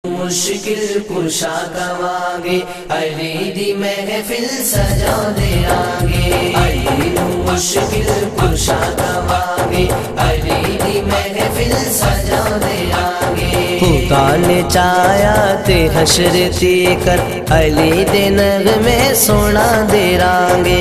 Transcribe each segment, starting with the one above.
مشکل کشا کواگے علی دی محفل سجا دے آگے علی مشکل کشا کواگے علی دی محفل سجا دے آگے خدا نے چاہیا تے حشر تی کر علی دے نغمے سنا دے رانگے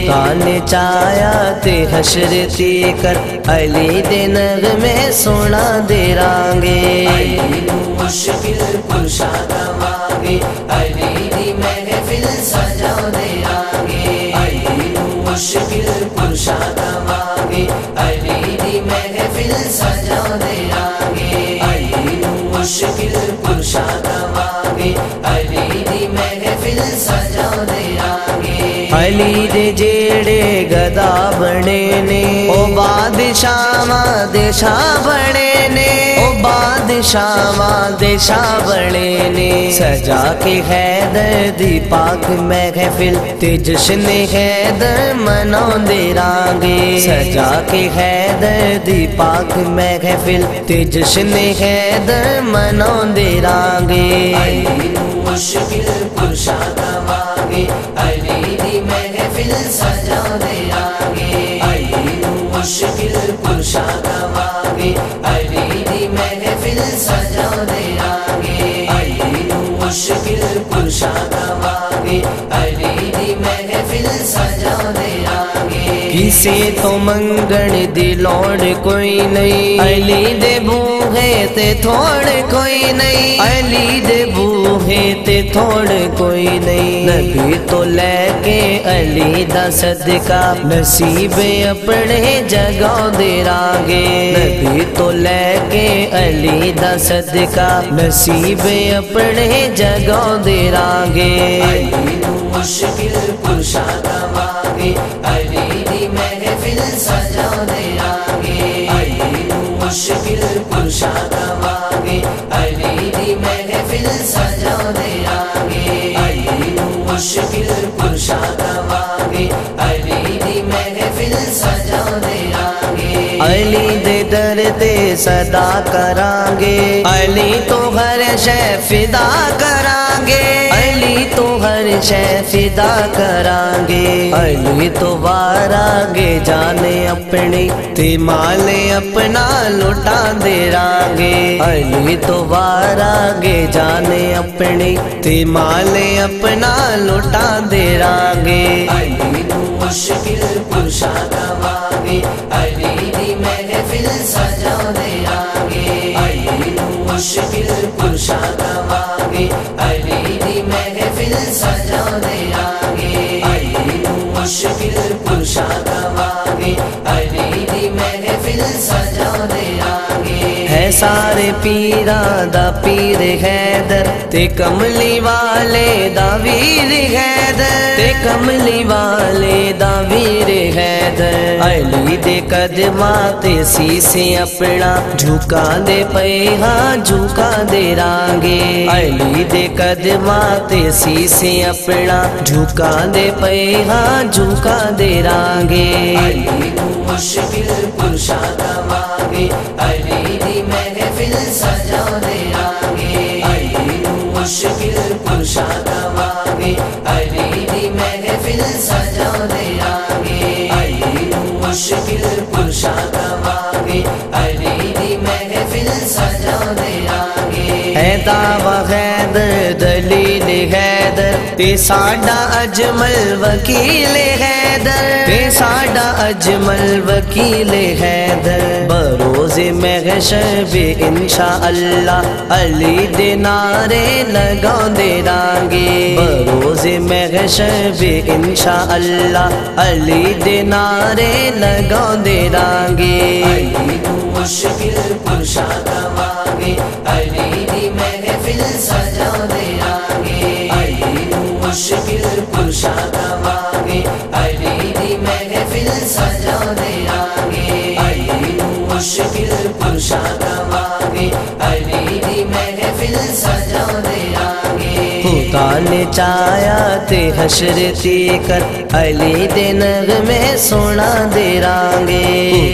خدا نے چاہیا تے حشر تی کر علی دے نغمے سنا دے رانگے علی مشکل کشا کواگے علی دی محفل سجا دے آگے علی مشکل کشا کواگے علی دی محفل سجا دے آگے علی مشکل کشا کواگے علی دی محفل سجا دے آگے علی دے جیڑے گدا بنے نے او بادشاہ دشاہ بنے نے او بادشاہ دشاہ بنے نے سجا کے حیدر دی پاک محفل تے جشن حیدر مناؤ دے رانگے سجا کے حیدر دی پاک محفل تے جشن حیدر مناؤ دے رانگے علی مشکل کشا کواگے علی دی محفل سجا دے آگے علی مشکل کشا کواگے علی دی محفل سجا دے آگے علی مشکل کشا کواگے علی دی محفل سجا دے آگے کسی تو منگن دی لوڑ کوئی نہیں علی دے بوہے تے تھوڑ کوئی نہیں علی دے بوہے تے تھوڑ کوئی نہیں نبی تو لے کے علی دا صدقہ نصیب اپنے جگہ دے رانگے نبی تو لے کے علی دا صدقہ نصیب اپنے جگہ دے رانگے علی مشکل کشا کواگے علی دی محفل سجا دے آگے علی مشکل کشا کواگے علی دی محفل سجا دے آگے علی مشکل کشا کواگے علی دی محفل سجا دے آگے علی دے در تے صدا کرانگے علی تو ہر شے فدا کرانگے علی تو ہر شے فدا کرانگے علی تو وارانگے جانے اپنی تے مال اپنا لٹا دے رانگے علی تو وارانگے جانے اپنی تے مال اپنا لٹا دے رانگے علی مشکل کشا کواگے علی دی محفل سجا دے آگے علی مشکل کشا کواگے علی دی محفل سجا دے آگے علی مشکل کشا کواگے علی دی محفل سجا دے آگے ہے سارے پیران دا پیر حیدر تے کملی والے دا ویر حیدر تے کملی والے دا ویر حیدر علی دے قدماں تے سیسے اپنا جھکا دے پے ہاں جھکا دے رانگے علی دے قدماں تے سیسے اپنا جھکا دے پے ہاں جھکا دے رانگے علی مشکل کشا کواگے علی دی محفل سجا دے آگے علی مشکل کشا کواگے علی دی محفل سجا دے آگے علی مشکل کشا کواگے علی دی محفل سجا دے آگے ہے دعوی حیدر دلیل حیدر تے ساڈا اجمل وکیل حیدر تے ساڈا اجمل وکیل حیدر بروز محشر بے انشاءاللہ علی دے نعرے لگا دے رانگے بروز محشر بے انشاءاللہ علی دے نعرے لگا دے رانگے علی مشکل کشا کواگے علی دی محفل سجا دے آگے علی مشکل کشا کواگے علی دی محفل سجا دے آگے علی مشکل کشا کواگے علی دی محفل سجا دے آگے خدا نے چاہیا تے حشر تی کر علی دے نغمے سونا دے رانگے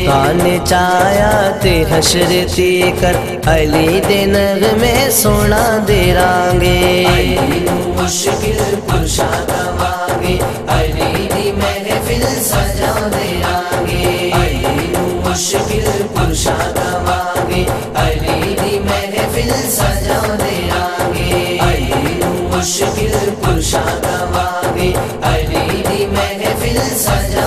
خدا نے چاہیا تے حشر تی کر علی دے نغمے سونا دے رانگے علی نو مشکل کشا کواگے علی دی محفل سجا دے رانگے علی نو مشکل کشا کواگے علی دی محفل سجا دے رانگے علی نو مشکل کشا کواگے علی دی محفل سجا